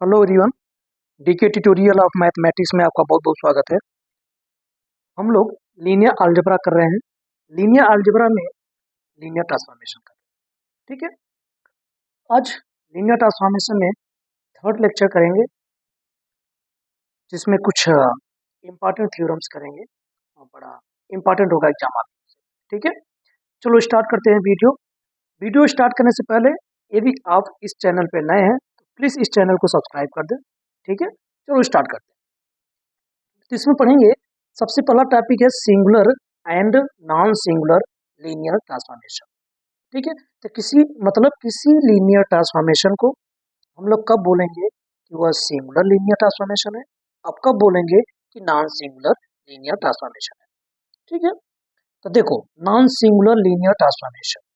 Hello everyone. DK tutorial of mathematics में आपका बहुत बहुत स्वागत है। हम लोग लीनियर अलजेब्रा कर रहे हैं। लीनियर अलजेब्रा में लीनियर ट्रांसफॉर्मेशन कर रहे हैं। ठीक है, आज लीनियर ट्रांसफॉर्मेशन में थर्ड लेक्चर करेंगे, जिसमें कुछ इम्पॉर्टेंट थ्योरम्स करेंगे और बड़ा इम्पॉर्टेंट होगा एग्जाम आपके। ठीक है, चलो स्टार्ट करते हैं वीडियो। वीडियो स्टार्ट करने से पहले यदि आप इस चैनल पर नए हैं तो प्लीज़ इस चैनल को सब्सक्राइब कर दें। ठीक है, चलो स्टार्ट करते हैं। तो इसमें पढ़ेंगे, सबसे पहला टॉपिक है singular and non singular linear transformation. ठीक है, तो किसी लीनियर ट्रांसफॉर्मेशन को हम लोग कब बोलेंगे कि वह सिंगुलर लीनियर ट्रांसफॉर्मेशन है, अब कब बोलेंगे कि नॉन सिंगुलर लीनियर ट्रांसफॉर्मेशन है। ठीक है, तो देखो नॉन सिंगुलर लीनियर ट्रांसफॉर्मेशन,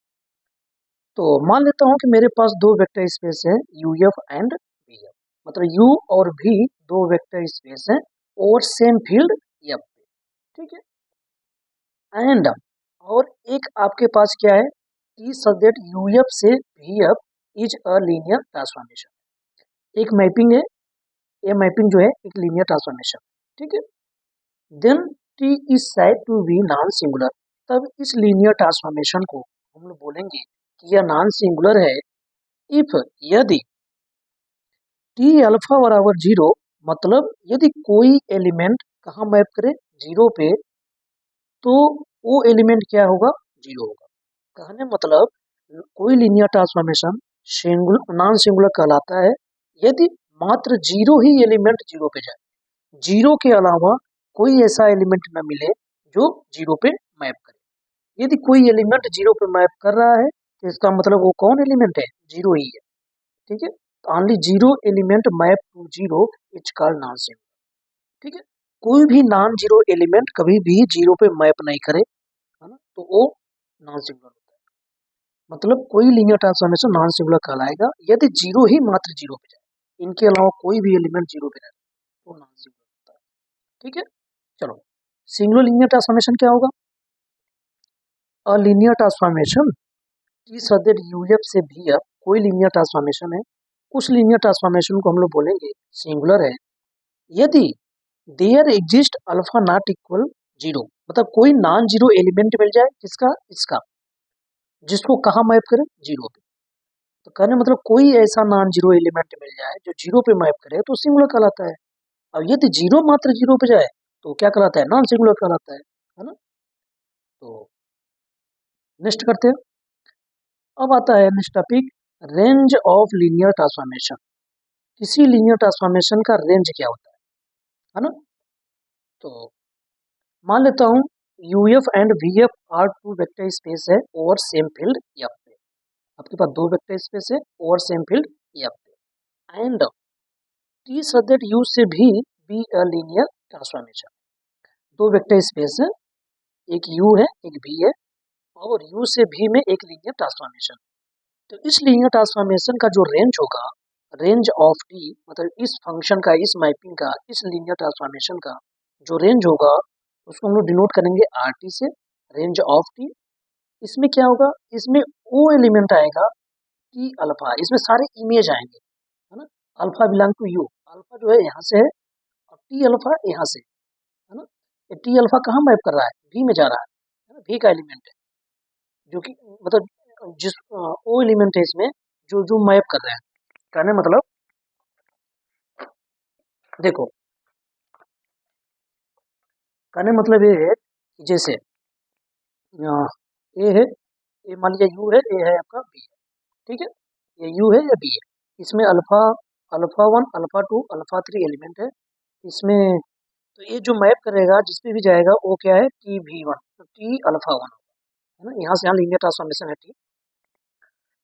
तो मान लेता हूं कि मेरे पास दो वेक्टर स्पेस है you F and V F, मतलब यू और भी दो वेक्टर स्पेस है और सेम फील्ड एफ पे। ठीक है, एंड और एक आपके पास क्या है, T such that U F से V F is a linear transformation. एक मैपिंग है, ये मैपिंग जो है एक लीनियर ट्रांसफॉर्मेशन। ठीक है, then T is said to be non singular, तब इस लीनियर ट्रांसफॉर्मेशन को हम लोग बोलेंगे कि यह नॉन सिंगुलर है इफ यदि टी अल्फा बराबर जीरो, मतलब यदि कोई एलिमेंट कहाँ मैप करे, जीरो पे, तो वो एलिमेंट क्या होगा, जीरो होगा। कहने मतलब कोई लीनियर ट्रांसफॉर्मेशन नॉन सिंगुलर कहलाता है यदि मात्र जीरो ही एलिमेंट जीरो पे जाए, जीरो के अलावा कोई ऐसा एलिमेंट न मिले जो जीरो पे मैप करे। यदि कोई एलिमेंट जीरो पे मैप कर रहा है तो इसका मतलब वो कौन एलिमेंट है, जीरो ही है। ठीक है, तो only zero element map to zero is called non singular. ठीक है, कोई भी नॉन जीरो एलिमेंट कभी भी जीरो पे मैप नहीं करे, है ना, तो वो नॉन सिंगुलर होता है। मतलब कोई लीनियर ट्रांसफॉर्मेशन नॉन सिंगुलर कहलाएगा यदि जीरो ही मात्र जीरो पे जाए, इनके अलावा कोई भी एलिमेंट जीरो पे रहे तो नॉन सिंगुलर होता है। ठीक है, चलो सिंगुलर लीनियर ट्रांसफॉर्मेशन क्या होगा। अ linear transformation T such that UF से भी एफ कोई लीनियर ट्रांसफॉर्मेशन है, उस लीनियर ट्रांसफॉर्मेशन को हम लोग बोलेंगे सिंगुलर है यदि there exist alpha not equal zero, मतलब कोई नॉन जीरो एलिमेंट मिल जाए, किसका, इसका, जिसको कहाँ मैप करें, जीरो पे। तो कहने मतलब कोई ऐसा नॉन जीरो एलिमेंट मिल जाए जो जीरो पे मैप करे तो सिंगुलर कहलाता है। अब यदि जीरो मात्र जीरो पे जाए तो क्या कहलाता है, नॉन सिंगुलर कहलाता है ना। तो नेक्स्ट करते हैं। अब आता है next topic, range of linear transformation. किसी लीनियर ट्रांसफॉर्मेशन का रेंज क्या होता है ना। तो मान लेता हूँ U F and V F are two vector space है ओवर सेम फील्ड एफ पे। आपके पास दो वेक्टर स्पेस है ओवर सेम फील्ड एफ पे, and T such that U से V be a linear transformation. दो वेक्टर स्पेस है, एक यू है एक भी है, और यू से भी में एक लीनियर ट्रांसफॉर्मेशन। तो इस लीनियर ट्रांसफॉर्मेशन का जो रेंज होगा, रेंज ऑफ टी, मतलब इस फंक्शन का, इस मैपिंग का, इस लीनियर ट्रांसफॉर्मेशन का जो रेंज होगा उसको हम लोग डिनोट करेंगे आर टी से, रेंज ऑफ टी। इसमें क्या होगा, इसमें वो एलिमेंट आएगा टी अल्फा, इसमें सारे इमेज आएंगे, है ना। Alpha belong to U, alpha जो है यहाँ से है और टी अल्फा यहाँ से, है ना। ये टी अल्फा कहाँ मैप कर रहा है, वी में जा रहा है ना, वी का एलिमेंट है, जो कि मतलब जिस वो एलिमेंट है इसमें जो जो मैप कर रहे हैं। कहने मतलब देखो, कहने मतलब ये है कि जैसे ए है, ए मान लीजिए यू है, ए है आपका बी है। ठीक है, ये यू है या बी है, इसमें alpha, alpha one alpha to alpha three element है इसमें। तो ये जो मैप करेगा जिस पे भी जाएगा वो क्या है, टी वी वन, तो टी अल्फा वन है ना, यहाँ से यहाँ लीनियर ट्रांसफॉर्मेशन है टी।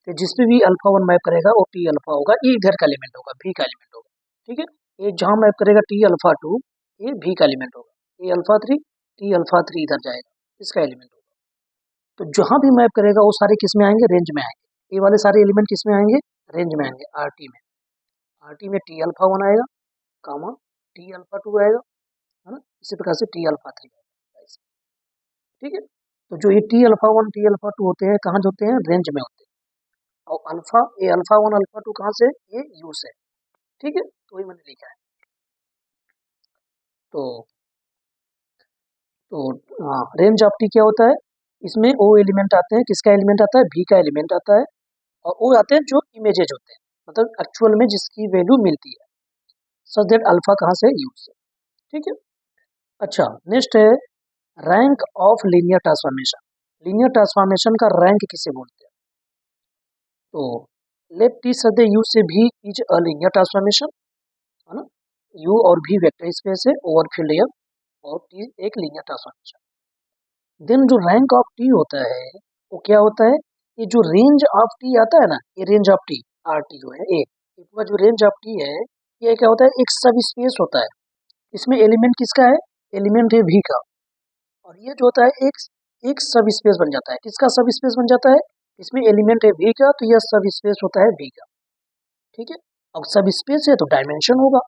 तो जिस पे भी अल्फा वन मैप करेगा वो टी अल्फा होगा, ये इधर का एलिमेंट होगा, भी का एलिमेंट होगा। ठीक है, ये जहाँ मैप करेगा टी अल्फा टू, ये भी का एलिमेंट होगा, ये alpha three, T alpha three इधर जाएगा, इसका एलिमेंट होगा। तो जहाँ भी मैप करेगा वो सारे किस में आएंगे, रेंज में आएंगे। ये वाले सारे एलिमेंट किस में आएंगे, रेंज में आएंगे, आर टी में। आर टी में टी अल्फा वन आएगा, कामा टी अल्फा टू आएगा, है ना, इसी प्रकार से टी अल्फा थ्री आएगा ऐसे। ठीक है, तो जो ये T alpha one T alpha two होते हैं कहाँ होते हैं, रेंज में होते हैं। और अल्फा, ये अल्फा वन अल्फा टू कहाँ से, ये यू से। ठीक है, तो वही मैंने लिखा है। तो हाँ, रेंज ऑफ टी क्या होता है, इसमें ओ एलिमेंट आते हैं, किसका एलिमेंट आता है, भी का एलिमेंट आता है, और वो आते हैं जो इमेजेज होते हैं, मतलब एक्चुअल में जिसकी वैल्यू मिलती है, सच दैट अल्फा कहाँ से यूज है। ठीक है। अच्छा, नेक्स्ट है rank of linear transformation. Linear transformation का रैंक किसे बोलते हैं, तो let T such that U से V is a linear transformation, है ना, यू और भी वेक्टर स्पेस है ओवर फील्ड एयर, और टी एक लीनियर ट्रांसफॉर्मेशन। देन जो रैंक ऑफ टी होता है वो क्या होता है, ये जो रेंज ऑफ टी आता है ना, ये range of T R T जो है ए, इसका जो रेंज ऑफ टी है ये क्या होता है, एक सब स्पेस होता है, इसमें एलिमेंट किसका है, एलिमेंट है वी का, और ये जो होता है एक सब स्पेस बन जाता है, किसका सब स्पेस बन जाता है, इसमें एलिमेंट है वी का, तो यह सब स्पेस होता है वी का। ठीक है, अब सब स्पेस है तो डायमेंशन होगा,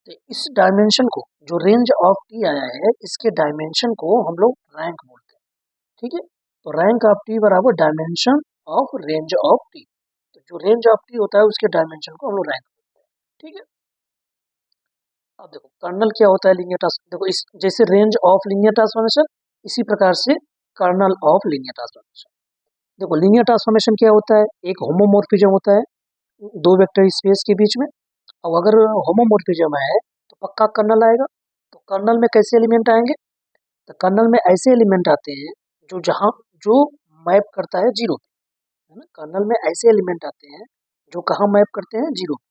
तो इस डायमेंशन को, जो रेंज ऑफ टी आया है इसके डायमेंशन को हम लोग रैंक बोलते हैं। ठीक है, तो रैंक ऑफ टी बराबर dimension of range of T, तो जो रेंज ऑफ टी होता है उसके डायमेंशन को हम लोग रैंक बोलते हैं। ठीक है, अब देखो कर्नल क्या होता है लीनियर ट्रांस, देखो इस जैसे रेंज ऑफ लीनियर ट्रांसफॉर्मेशन, इसी प्रकार से कर्नल ऑफ लीनियर ट्रांसफॉर्मेशन। देखो लीनियर ट्रांसफॉर्मेशन क्या होता है, एक होमोमॉर्फिज्म होता है दो वेक्टर स्पेस के बीच में, और अगर होमोमॉर्फिज्म है तो पक्का कर्नल आएगा। तो कर्नल में कैसे एलिमेंट आएंगे, तो कर्नल में ऐसे एलिमेंट आते हैं जो जहां जो मैप करता है जीरो पे, है ना, कर्नल में ऐसे एलिमेंट आते हैं जो कहाँ मैप करते हैं, जीरो पे।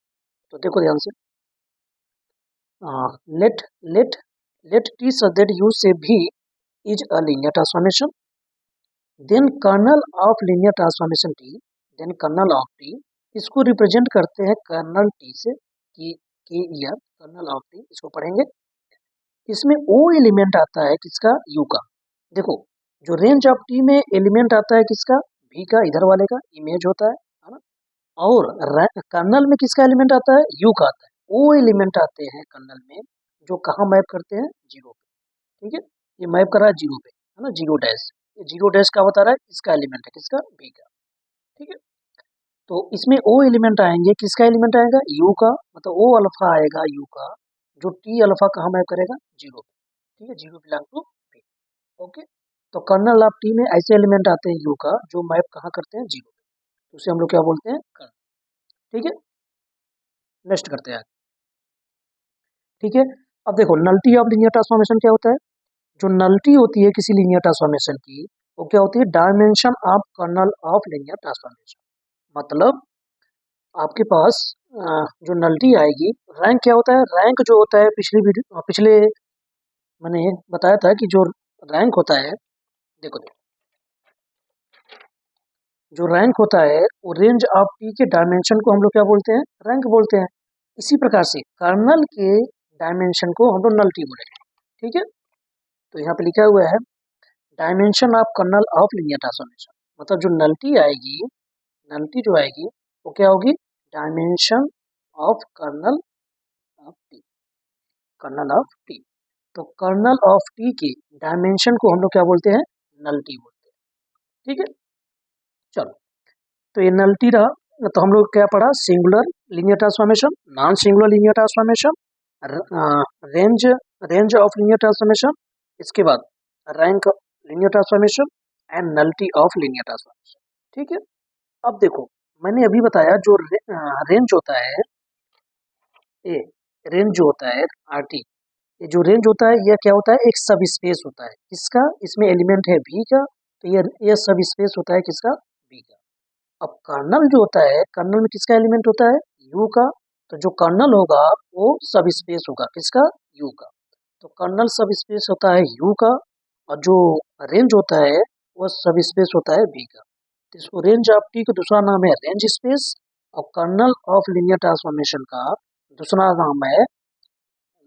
तो देखो ध्यान से, let let let T such that U से V is a linear transformation, then kernel of linear transformation T, then kernel of T, इसको रिप्रेजेंट करते हैं कर्नल टी से, की ईयर कर्नल ऑफ टी, इसको पढ़ेंगे। इसमें ओ एलिमेंट आता है किसका, यू का। देखो जो रेंज ऑफ टी में एलिमेंट आता है किसका, भी का, इधर वाले का इमेज होता है ना, और कर्नल में किसका एलिमेंट आता है, यू का आता है, वो एलिमेंट आते हैं कर्नल में जो कहाँ मैप करते हैं, जीरो पे। ठीक है, ये मैप कर रहा है जीरो पे, है ना, जीरो डैश, ये जीरो डैश का बता रहा है इसका एलिमेंट है किसका, बी का। ठीक है, तो इसमें ओ एलिमेंट आएंगे, किसका एलिमेंट आएगा, यू का, मतलब ओ अल्फा आएगा यू का, जो टी अल्फा कहाँ मैप करेगा, जीरो पे। ठीक है, zero belong to V. Okay, तो कर्नल ऑफ टी में ऐसे एलिमेंट आते हैं यू का जो मैप कहाँ करते हैं, जीरो पे, तो उसे हम लोग क्या बोलते हैं, कर्नल। ठीक है, नेक्स्ट करते हैं। ठीक है, अब देखो नल्टी ऑफ लीनियर ट्रांसफॉर्मेशन क्या होता है, जो नल्टी होती है किसी लीनियर ट्रांसफॉर्मेशन की, वो क्या होती है, dimension of kernel of linear transformation. मतलब आपके पास जो नल्टी आएगी, रैंक क्या होता है, रैंक जो होता है पिछले मैंने बताया था कि जो रैंक होता है, देखो देखो जो रैंक होता है वो रेंज ऑफ टी के डायमेंशन को हम लोग क्या बोलते हैं, रैंक बोलते हैं। इसी प्रकार से कर्नल के डायमेंशन को हम लोग नल्टी बोलेंगे। ठीक है, तो यहाँ पे लिखा हुआ है dimension of kernel of linear transformation, मतलब जो नल्टी आएगी, नल्टी जो आएगी वो क्या होगी, dimension of kernel of T, kernel of T. तो कर्नल ऑफ टी के डायमेंशन को हम लोग क्या बोलते हैं, नल्टी बोलते हैं। ठीक है, चलो, तो ये नल्टी रहा, तो हम लोग क्या पढ़ा, singular linear transformation, non singular linear transformation, range range of linear transformation, इसके बाद rank linear transformation and nullity of linear transformation. ठीक है, अब देखो मैंने अभी बताया जो रेंज होता है, ए रेंज जो होता है आर टी, ये जो रेंज होता है यह क्या होता है, एक सब स्पेस होता है, किसका, इसमें एलिमेंट है भी का, तो ये सब स्पेस होता है किसका, बी का। अब कर्नल जो होता है, कर्नल में किसका एलिमेंट होता है, यू का, तो जो कर्नल होगा वो सब स्पेस होगा किसका, यू का। तो कर्नल सब स्पेस होता है यू का, और जो रेंज होता है वो सब स्पेस होता है बी का। तो इसको रेंज ऑफ टी का दूसरा नाम है रेंज स्पेस, और कर्नल ऑफ लीनियर ट्रांसफॉर्मेशन का दूसरा नाम है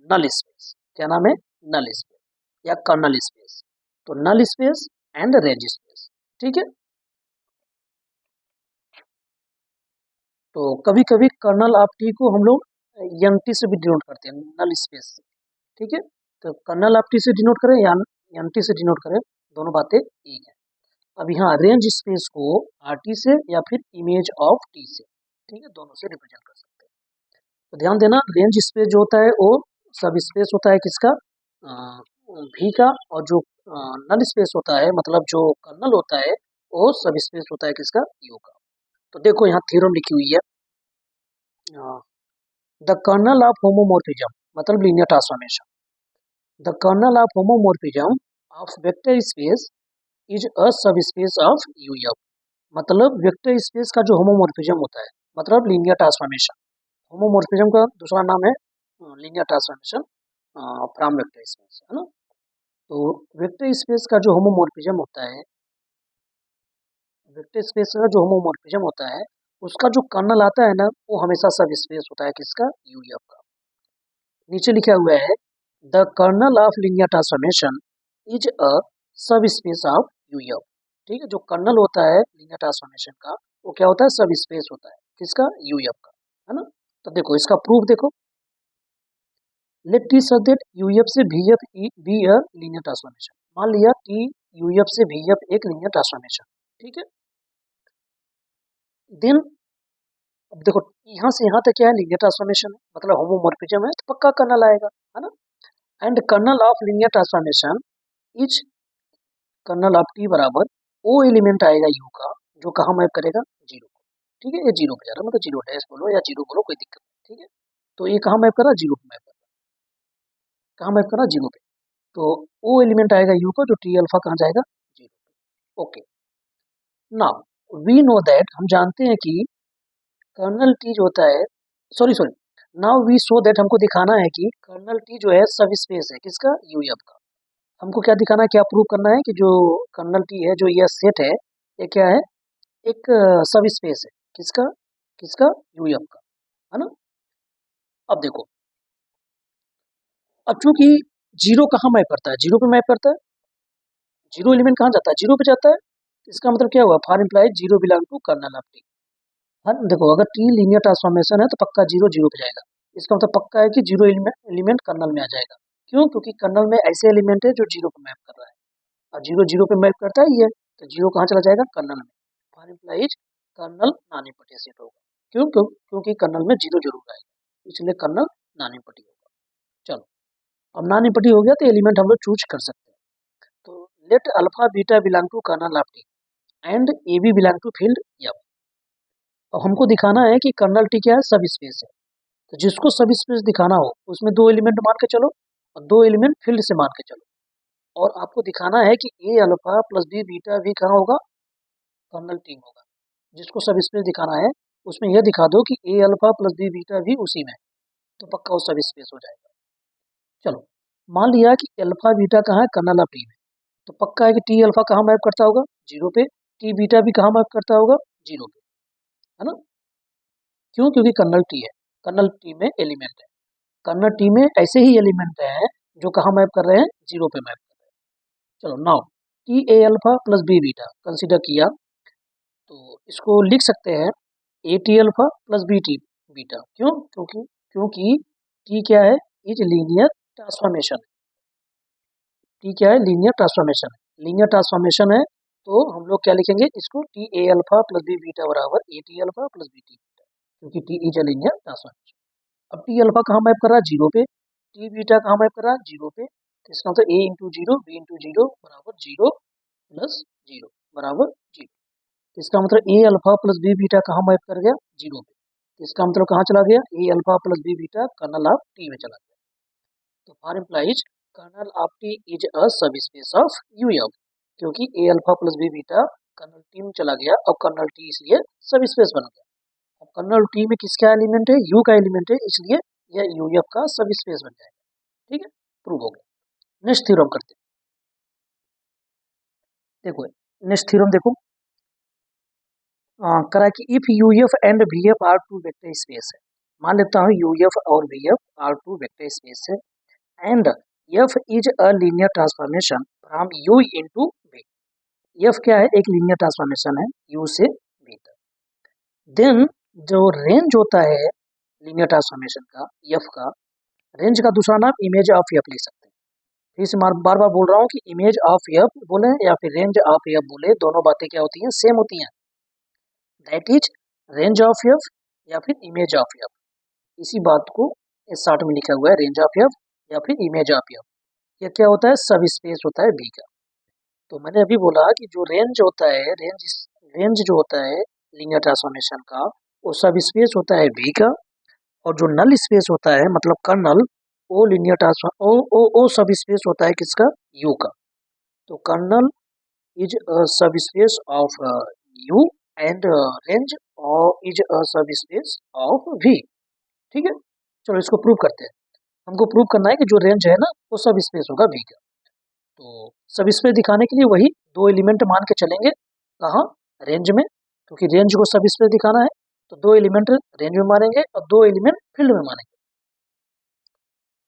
नल स्पेस। क्या नाम है, नल स्पेस या कर्नल स्पेस। तो null space and range space. ठीक है, तो कभी कभी कर्नल ऑफ टी को हम लोग एन टी से भी डिनोट करते हैं, नल स्पेस से। ठीक है, तो कर्नल ऑफ टी से डिनोट करें या एन टी से डिनोट करें, दोनों बातें एक है। अब यहाँ रेंज स्पेस को आर टी से या फिर इमेज ऑफ टी से, ठीक है, दोनों से रिप्रेजेंट कर सकते हैं। तो ध्यान देना, रेंज स्पेस जो होता है वो सब स्पेस होता है किसका, भी का, और जो नल स्पेस होता है मतलब जो कर्नल होता है वो सब स्पेस होता है किसका, यू का। तो देखो यहाँ थ्योरम लिखी हुई है, द कर्नल ऑफ होमोमोर्फिज्म मतलब linear transformation, the kernel of homomorphism of vector space is a सब स्पेस ऑफ यूएफ। मतलब वेक्टर स्पेस का जो होमोमोर्फिज्म होता है मतलब लीनियर ट्रांसफॉर्मेशन, होमोमोर्फिज्म का दूसरा नाम है linear transformation from vector space, है ना। तो वेक्टर स्पेस का जो होमोमोर्फिज्म होता है, वेक्टर स्पेस का जो होमोमोर्फिज्म होता है उसका जो कर्नल आता है ना वो हमेशा सब स्पेस होता है किसका, यूएफ का। नीचे लिखा हुआ है the kernel of linear transformation is a सब स्पेस ऑफ यूएफ। ठीक है, जो कर्नल होता है लीनियर ट्रांसफॉर्मेशन का वो क्या होता है, सब स्पेस होता है किसका, यूएफ का, है ना। तो देखो इसका प्रूफ देखो, let T such that UF से VF be a linear transformation. मान लिया टी यूएफ से वीएफ एक लीनियर ट्रांसफॉर्मेशन, ठीक है। देन अब देखो यहाँ से यहाँ तक क्या है, लीनियर ट्रांसफॉर्मेशन है मतलब होमोमॉर्फिज्म है तो पक्का कर्नल आएगा, है ना। And kernel of linear transformation is kernel of T बराबर ओ एलिमेंट आएगा यू का जो कहाँ मैप करेगा, जीरो को। ठीक है, ये जीरो पे जा रहा है मतलब जीरो डैश बोलो या जीरो बोलो कोई दिक्कत नहीं, ठीक है। तो ये कहाँ मैप कर रहा है, जीरो पे मैप कर रहा है, कहाँ मैप कर रहा है, जीरो पे। तो ओ एलिमेंट आएगा यू का जो टी अल्फा कहाँ जाएगा, जीरो पे। Okay, now we know that, हम जानते हैं कि कर्नल टी जो होता है, sorry sorry, now we show that, हमको दिखाना है कि कर्नल टी जो है सब स्पेस है किसका, यूएफ का। हमको क्या दिखाना है, क्या प्रूव करना है कि जो कर्नल टी है जो ये सेट है ये क्या है, एक सब स्पेस है किसका, किसका, यूएफ का, है ना। अब देखो, अब चूंकि जीरो कहाँ मैप करता है, जीरो पे मैप करता है, जीरो एलिमेंट कहाँ जाता है, जीरो पे जाता है। इसका मतलब क्या हुआ, for implied zero belong to kernel of T. हाँ देखो, अगर टी लीनियर ट्रांसफॉर्मेशन है तो पक्का जीरो जीरो पे जाएगा, इसका मतलब पक्का है कि जीरो एलिमेंट कर्नल में आ जाएगा। क्यों, क्योंकि कर्नल में ऐसे एलिमेंट है जो जीरो पे मैप कर रहा है, और जीरो जीरो पे मैप करता है ये, तो जीरो कहाँ चला जाएगा, कर्नल में। फॉर इम्प्लाइज कर्नल नॉन इम्पटीसेट होगा। क्योंकि कर्नल में जीरो जरूर आएगा, इसलिए कर्नल नॉन इम्पटी होगा। चलो, अब नॉन इम्पटी हो गया तो एलिमेंट हम लोग चूज कर सकते हैं। तो let alpha beta belong to kernel of T and A B belong to field F. अब हमको दिखाना है कि कर्नल टी क्या है, सब स्पेस है। तो जिसको सब स्पेस दिखाना हो उसमें दो एलिमेंट मान के चलो और दो एलिमेंट फील्ड से मान के चलो, और आपको दिखाना है कि A alpha plus B beta भी कहाँ होगा, कर्नल टी होगा। जिसको सब स्पेस दिखाना है उसमें यह दिखा दो कि A alpha plus B beta भी उसी में है, तो पक्का वो सब स्पेस हो जाएगा। चलो, मान लिया कि अल्फा बीटा कहाँ है, कर्नल ऑफ टी में, तो पक्का है कि टी अल्फा कहाँ मैप करता होगा, जीरो पे, टी बीटा भी कहाँ मैप करता होगा, जीरो पे, है ना। क्यों, क्योंकि कर्नल टी है, कर्नल टी में एलिमेंट है, कर्नल टी में ऐसे ही एलिमेंट है जो कहाँ मैप कर रहे हैं, जीरो पे मैप कर रहे हैं। चलो now T A alpha plus B beta consider किया, तो इसको लिख सकते हैं A T alpha plus B T beta. क्यों, क्योंकि क्योंकि टी क्या है, इज लीनियर ट्रांसफॉर्मेशन। टी क्या है, लीनियर ट्रांसफॉर्मेशन है, लीनियर ट्रांसफॉर्मेशन है। तो हम लोग क्या लिखेंगे इसको, T A alpha plus B beta बराबर A T alpha plus B T beta, क्योंकि T is a linear transformation. अब टी अल्फा कहाँ मैप कर रहा है, जीरो पे, टी बीटा कहाँ मैप कर रहा है, जीरो पे, तो इसका मतलब A into zero B into zero बराबर जीरो प्लस जीरो बराबर जीरो। तो इसका मतलब A alpha plus B beta कहाँ मैप कर गया, जीरो पे, तो इसका मतलब कहाँ चला गया, A alpha plus B beta kernel of T में चला गया। तो for implies kernel of T is a सब स्पेस ऑफ यू एफ, क्योंकि A alpha plus B beta kernel T में चला गया और कर्नल टी इसलिए सब स्पेस बन गया। अब कर्नल टी में किसका एलिमेंट है, यू का एलिमेंट है, इसलिए यह यू एफ का सब स्पेस बन जाएगा। ठीक है, प्रूव हो गया। नेक्स्ट थ्योरम करते हैं, देखो नेक्स्ट थ्योरम देखो, करा कि if U F and V F are two vector space है, मान लेता हूँ यू एफ और V F are two vector space है, and F is a linear transformation from U into V. F क्या है, एक लीनियर ट्रांसफॉर्मेशन है यू से वी तक। देन जो रेंज होता है लीनियर ट्रांसफॉर्मेशन का, एफ का रेंज का दूसरा नाम इमेज ऑफ एफ लिख सकते हैं। फिर से बार बार बोल रहा हूँ कि इमेज ऑफ एफ बोले या फिर रेंज ऑफ एफ बोले, दोनों बातें क्या होती हैं, सेम होती हैं। That is range of F या फिर इमेज ऑफ एफ। इसी बात को इस शार्ट में लिखा हुआ है रेंज ऑफ एफ या फिर इमेज ऑफ एफ। यह क्या होता है? सब स्पेस होता है बी का। तो मैंने अभी बोला कि जो रेंज होता है, रेंज जो होता है लीनियर ट्रांसफॉर्मेशन का, वो सब स्पेस होता है बी का। और जो नल स्पेस होता है मतलब कर्नल, वो लीनियर ट्रांसफॉर्म ओ सब स्पेस होता है किसका? यू का। तो कर्नल इज अ सब space of you and range और इज अ सब स्पेस ऑफ वी। ठीक है, चलो इसको प्रूव करते हैं। हमको प्रूव करना है कि जो रेंज है ना वो सब स्पेस होगा वी का। तो सब स्पेस दिखाने के लिए वही दो एलिमेंट मान के चलेंगे। कहाँ? रेंज में, क्योंकि रेंज को सब स्पेस दिखाना है। तो दो एलिमेंट रेंज में मानेंगे और दो एलिमेंट फील्ड में मानेंगे।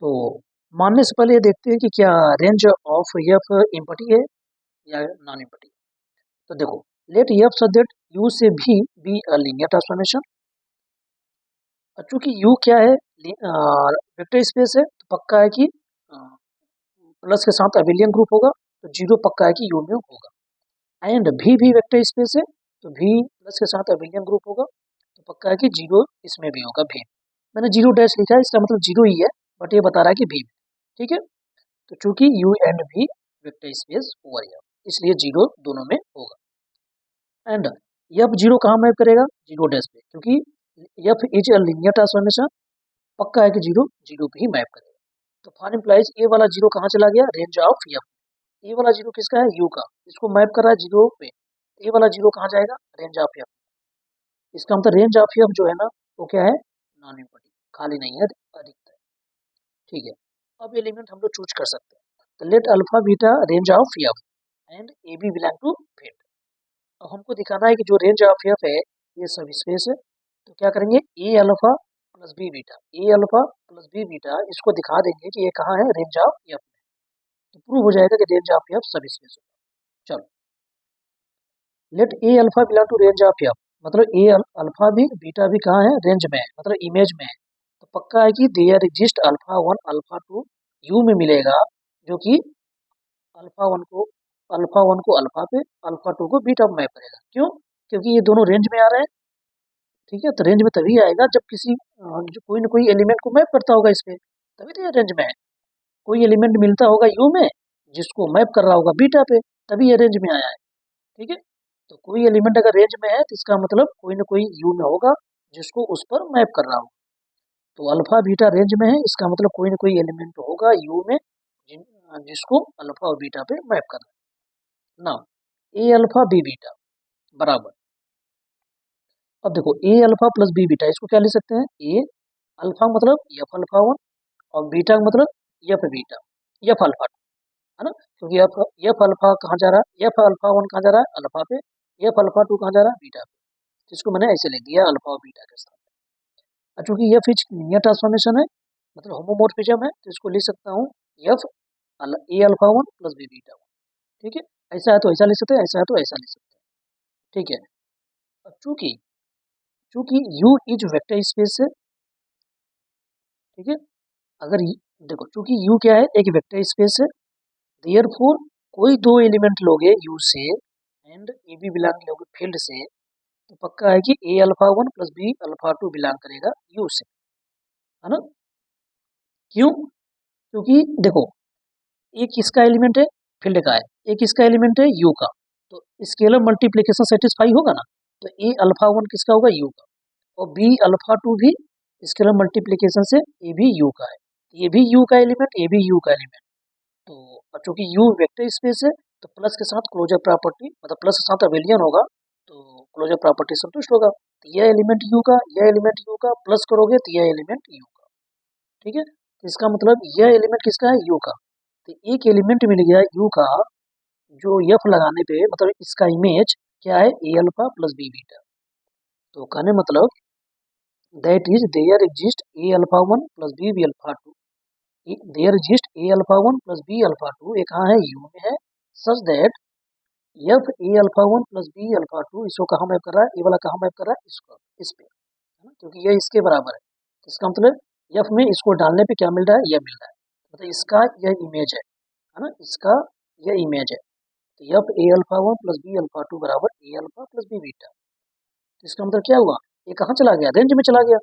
तो मानने से पहले ये देखते हैं कि क्या रेंज ऑफ एफ इम्पटी है या नॉन इम्पटी है। तो देखो, let F such that U से V be a linear transformation. चूंकि यू क्या है? वेक्टर स्पेस है, तो पक्का है कि प्लस के साथ अबेलियन ग्रुप होगा, तो जीरो पक्का है कि यू में होगा। एंड भी वेक्टर स्पेस है, तो भी प्लस के साथ अबेलियन ग्रुप होगा, तो पक्का है कि जीरो इसमें भी होगा भी। मैंने जीरो डैश लिखा है, इसका मतलब जीरो ही है, बट ये बता रहा है कि भी। ठीक है, तो चूंकि you and V vector space over F, इसलिए जीरो दोनों में होगा। एंड एफ जीरो कहाँ मैप करेगा? जीरो डैश पे, क्योंकि F is a linear transformation, पक्का है कि जीरो जीरो पे ही मैप करेगा। तो फॉर इम्प्लाइज ए वाला जीरो कहाँ चला गया? Range of F. ए वाला जीरो किसका है? यू का, इसको मैप कर रहा है जीरो पे। ए वाला जीरो कहाँ जाएगा? Range of F. इसका मतलब रेंज ऑफ एफ जो है ना वो क्या है? नॉन इम्पटी, खाली नहीं है, अधिकता है। ठीक है, अब एलिमेंट हम लोग चूज कर सकते हैं। तो let alpha beta range of F and A B belong to field. अब हमको दिखाना है कि जो रेंज ऑफ एफ है ये सब स्पेस है। तो क्या करेंगे? ए अल्फा प्लस बी बीटा, ए अल्फा प्लस बी बीटा, इसको दिखा देंगे कि ये कहाँ है? रेंज ऑफ एफ में। तो प्रूव हो जाएगा कि range of F sub space होगा। चलो, let A alpha belong to range of F, मतलब ए अल्फा भी बीटा भी कहाँ है? रेंज में है, मतलब इमेज में है। तो पक्का है कि there exist alpha one alpha two U में मिलेगा, जो कि अल्फा वन को अल्फा पे, अल्फा टू को बीटा में मैप करेगा। क्यों? क्योंकि ये दोनों रेंज में आ रहे हैं। ठीक है, तो रेंज में तभी आएगा जब किसी जो कोई ना कोई एलिमेंट को मैप करता होगा इस पे, तभी तो ये रेंज में है। कोई एलिमेंट मिलता होगा यू में जिसको मैप कर रहा होगा बीटा पे, तभी ये रेंज में आया है। ठीक है, तो कोई एलिमेंट अगर रेंज में है तो इसका मतलब कोई ना कोई यू में होगा जिसको उस पर मैप कर रहा होगा। तो अल्फा बीटा रेंज में है, इसका मतलब कोई ना कोई एलिमेंट होगा यू में जिसको अल्फा और बीटा पे मैप कर रहा है ना। ए अल्फा बी बीटा बराबर, अब देखो ए अल्फा प्लस बी बीटा, इसको क्या लिख सकते हैं? ए अल्फा मतलब एफ अल्फा वन और बीटा का मतलब F beta, F alpha two, है ना। क्योंकि एफ अल्फा कहाँ जा रहा है? एफ अल्फा वन कहाँ जा रहा है? अल्फा पे। एफ अल्फा टू कहाँ जा रहा है? बीटा पे। जिसको मैंने ऐसे लिख दिया अल्फा और बीटा के साथ। और चूंकि एफ इज लीनियर ट्रांसफॉर्मेशन है, मतलब होमोमॉर्फिज्म है, तो इसको लिख सकता हूँ F A alpha one plus B beta one. ठीक है, ऐसा है तो ऐसा लिख सकते हैं, ऐसा है तो ऐसा लिख सकते हैं। ठीक है, अब चूंकि चूंकि यू इज वेक्टर स्पेस है। ठीक है, अगर देखो चूंकि यू क्या है? एक वेक्टर स्पेस है। देयरफॉर कोई दो एलिमेंट लोगे यू से एंड ए बी बिलोंग लोगे फील्ड से, तो पक्का है कि A alpha one plus B alpha two belong करेगा यू से, है ना। क्यों? क्योंकि देखो, एक किसका एलिमेंट है? फील्ड का है। एक किसका एलिमेंट है? यू का। तो स्केलर मल्टीप्लीकेशन सेटिस्फाई होगा ना, तो ए अल्फा वन किसका होगा? यू का। और बी अल्फा टू भी स्केलर मल्टीप्लीकेशन से ए भी यू का है। ये भी यू का एलिमेंट, ये भी यू का एलिमेंट। तो चूंकि यू वेक्टर स्पेस है, तो प्लस के साथ क्लोजर प्रॉपर्टी, मतलब प्लस के साथ अबेलियन होगा, तो क्लोजर प्रॉपर्टी संतुष्ट होगा। तो यह एलिमेंट यू का, यह एलिमेंट यू का, प्लस करोगे तो यह एलिमेंट यू का। ठीक है, तो इसका मतलब यह एलिमेंट किसका है? यू का। तो एक एलिमेंट मिल गया यू का, जो एफ लगाने पे मतलब इसका इमेज क्या है? A alpha plus B beta. तो कहने मतलब that is there exist A alpha one plus B alpha two, there exist A alpha one plus B alpha two, ये कहाँ है? यू में है। Such that F A alpha one plus B alpha two, इसको कहाँ map कर रहा है? ये वाला कहाँ मैप कर रहा है? इसको, इस पे, है ना, क्योंकि यह इसके बराबर है। तो इसका मतलब एफ में इसको डालने पे क्या मिल रहा है? यह मिल रहा है, मतलब इसका यह इमेज है ना, इसका यह इमेज है। तो F A alpha one plus B alpha two बराबर A alpha plus B beta. तो इसका मतलब क्या हुआ? ये कहाँ चला गया? रेंज में चला गया।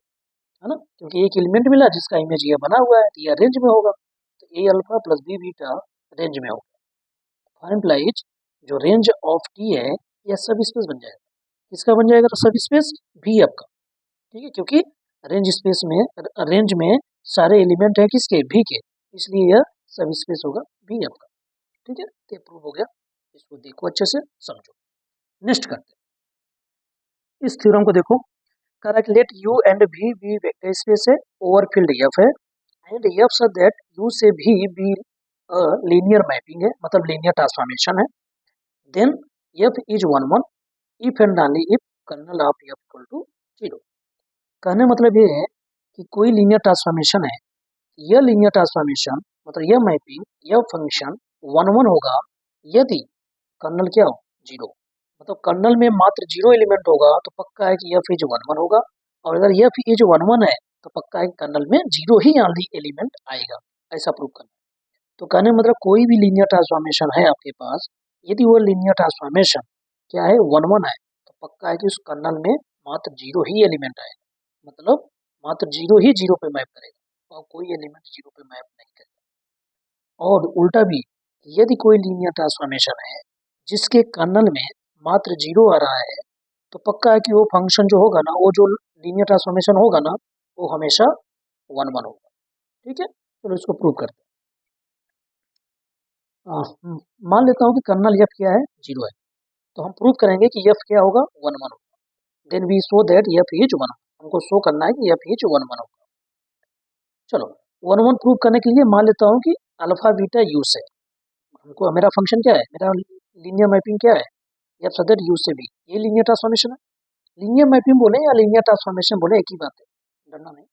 है ना, क्योंकि एक एलिमेंट मिला जिसका इमेज ये बना हुआ है, तो ये रेंज में होगा, तो A alpha plus B beta range में होगा। फॉर इम्प्लाइज जो रेंज ऑफ टी है यह सब स्पेस बन जाएगा। किसका बन जाएगा? तो सब स्पेस भी आपका, ठीक है, क्योंकि रेंज स्पेस में, रेंज में सारे एलिमेंट है किसके? भी के, इसलिए यह सब स्पेस होगा भी आपका। ठीक है, तो प्रूव हो गया। इसको देखो अच्छे से समझो। नेक्स्ट करते हैं, इस थ्योरम को देखो। Correct, let U and V vector space है, ओवरफिल्ड एफ है, and F such that U से भी लीनियर मैपिंग है, मतलब लीनियर ट्रांसफॉर्मेशन है। Then F is 1 1 if and only if kernel of F equal to 0। कहने मतलब ये है कि कोई लीनियर ट्रांसफॉर्मेशन है, यह लीनियर ट्रांसफॉर्मेशन मतलब यह मैपिंग, यह फंक्शन 1 1 होगा यदि कर्नल क्या हो? 0। मतलब कर्नल में मात्र 0 एलिमेंट होगा तो पक्का है कि एफ इज 1 1 होगा, और अगर एफ इज 1 1 है तो पक्का है कि कर्नल में 0 ही ओनली एलिमेंट आएगा। ऐसा प्रूव करना। तो कहने मतलब कोई भी लीनियर ट्रांसफॉर्मेशन है आपके पास, यदि वो लीनियर ट्रांसफॉर्मेशन क्या है? 1 1 है, तो पक्का है कि उस कर्नल में मात्र 0 ही एलिमेंट आएगा, मतलब मात्र 0 ही 0 पे मैप करेगा और कोई एलिमेंट 0 पे मैप नहीं करेगा। और उल्टा भी, यदि कोई लीनियर ट्रांसफॉर्मेशन है जिसके कर्नल में मात्र 0 आ रहा है, तो पक्का है कि वो फंक्शन जो होगा ना, वो जो लीनियर ट्रांसफॉर्मेशन होगा ना, वो हमेशा 1 1 होगा। ठीक है, चलो इसको प्रूव करते हैं। मान लेता हूँ कि कर्नल एफ क्या है? 0 है, तो हम प्रूव करेंगे कि एफ क्या होगा? 1 1 होगा। Then we show that F is 1 1। हमको शो करना है कि एफ इज 1 1 होगा। चलो 1 1 प्रूव करने के लिए मान लेता हूँ कि अल्फा बीटा यू से हमको, मेरा फंक्शन क्या है? मेरा लीनियर मैपिंग क्या है? एफ सच दैट यू से भी, ये लीनियर ट्रांसफॉर्मेशन है। लीनियर मैपिंग बोले या लीनियर ट्रांसफॉर्मेशन बोले एक ही बात है, डरना नहीं।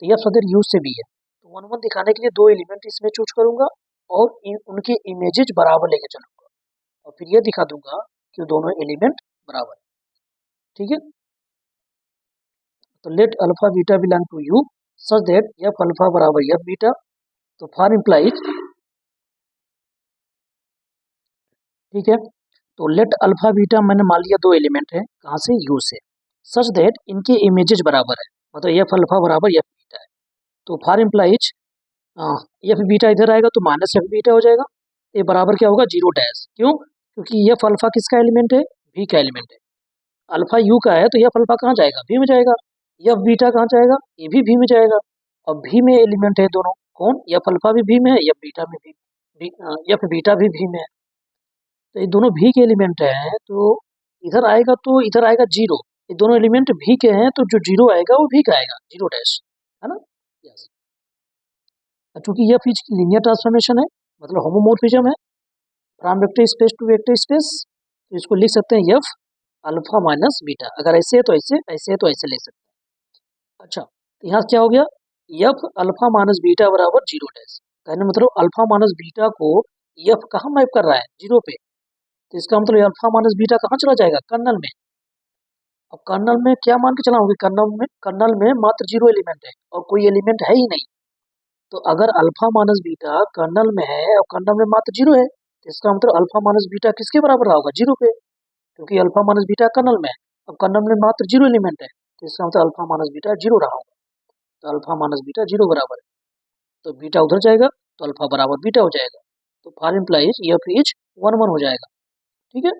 तो एफ सच दैट यू से भी है, तो 1 1 दिखाने के लिए 2 एलिमेंट इसमें चूज करूंगा और उनके इमेजेस बराबर लेके चलूंगा, और फिर ये दिखा दूंगा कि वो दोनों एलिमेंट बराबर है। ठीक है, तो let alpha beta belong to U such that F alpha बराबर एफ बीटा। तो फॉर इम्प्लाइज, ठीक है, तो लेट अल्फा बीटा मैंने मान लिया 2 एलिमेंट है, कहाँ से? यू से, सच दैट इनके इमेजेस बराबर है, मतलब एफ अल्फा बराबर एफ बीटा है। तो फॉर इम्प्लाइज एफ बीटा इधर आएगा तो माइनस एफ बीटा हो जाएगा, ये बराबर क्या होगा? 0 डैश। क्यों? क्योंकि एफ अल्फा किसका एलिमेंट है? भी का एलिमेंट है। अल्फा यू का है तो एफ अल्फा कहाँ जाएगा? भी में जाएगा। एफ बीटा कहाँ जाएगा? ये भी में जाएगा। और भी में एलिमेंट है दोनों, कौन? एफ अल्फा भी में है, एफ बीटा में भी, एफ बीटा भी में है। तो ये दोनों भी के एलिमेंट हैं, तो इधर आएगा तो इधर आएगा 0। ये दोनों एलिमेंट भी के हैं, तो जो 0 आएगा वो भी का आएगा, 0 डैश, है ना? यस। चूंकि यह फीज की लीनियर ट्रांसफॉर्मेशन है, मतलब होमोमोर्फिज्म है from vector space to vector space, तो इसको लिख सकते हैं एफ अल्फा माइनस बीटा। अगर ऐसे है तो ऐसे, ऐसे है तो ऐसे ले सकते हैं। अच्छा, तो यहाँ क्या हो गया? एफ अल्फा माइनस बीटा बराबर 0 डैश। कहने मतलब अल्फा माइनस बीटा को एफ कहाँ मैप कर रहा है? 0 पे। तो इसका मतलब अल्फा माइनस बीटा कहाँ चला जाएगा? कर्नल में। अब कर्नल में क्या मान के चलाऊंगी? कर्नल में मात्र 0 एलिमेंट है और कोई एलिमेंट है ही नहीं। तो अगर अल्फा माइनस बीटा कर्नल में है और कर्नल में मात्र 0 है, तो इसका मतलब अल्फा माइनस बीटा किसके बराबर रहा होगा? 0 पे, क्योंकि अल्फा माइनस बीटा कर्नल में है। अब कर्नल में मात्र 0 एलिमेंट है, तो इसका मतलब अल्फा माइनस बीटा 0 रहा होगा। तो अल्फा माइनस बीटा 0 बराबर है, तो बीटा उधर जाएगा तो अल्फा बराबर बीटा हो जाएगा। तो फॉर इम्प्लाइज एफ इज 1 1 हो जाएगा। ठीक है,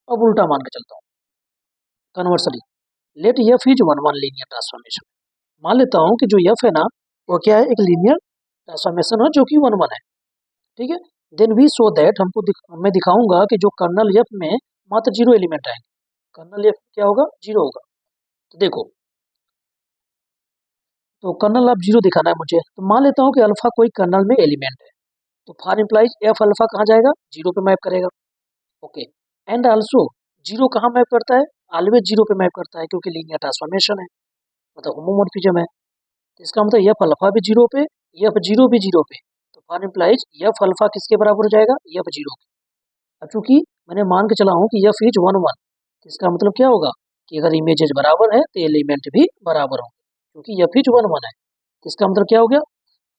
अब उल्टा मान के चलता हूँ, conversely let F is 1 1 linear transformation. मान लेता हूँ कि जो एफ है ना, वो क्या है? एक लीनियर ट्रांसफॉर्मेशन है जो कि 1 1 है। ठीक है, देन वी शो दैट मैं दिखाऊंगा कि जो कर्नल एफ में मात्र 0 एलिमेंट आएंगे, कर्नल एफ क्या होगा? 0 होगा। तो देखो, तो कर्नल ऑफ 0 दिखाना है मुझे, तो मान लेता हूँ कि अल्फा कोई कर्नल में एलिमेंट है, तो फॉर इम्प्लाइज एफ अल्फा कहाँ जाएगा? 0 पे मैप करेगा। ओके, एंड आल्सो 0 कहाँ मैप करता है? ऑलवेज 0 पे मैप करता है, क्योंकि लीनियर ट्रांसफॉर्मेशन है, मतलब होमोमॉर्फिज्म है। तो इसका मतलब एफ अल्फा भी 0 पे, एफ 0 भी 0 पे, तो फॉर इम्प्लाइज एफ अल्फा किसके बराबर हो जाएगा? एफ 0 के। अब चूंकि मैंने मान के चला हूँ कि एफ इज 1 1, तो इसका मतलब क्या होगा कि अगर इमेजेस बराबर है तो एलिमेंट भी बराबर होंगे, क्योंकि एफ इज 1 1 है। तो इसका मतलब क्या हो गया?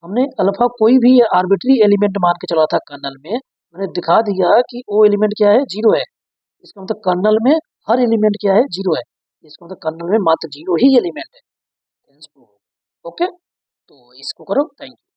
हमने अल्फा कोई भी आर्बिट्री एलिमेंट मान के चला था कर्नल में, मैंने दिखा दिया कि वो एलिमेंट क्या है? 0 है। इसका मतलब कर्नल में हर एलिमेंट क्या है? 0 है। इसका मतलब कर्नल में मात्र 0 ही एलिमेंट है। प्रूव हो गए। ओके, तो इसको करो। Thank you.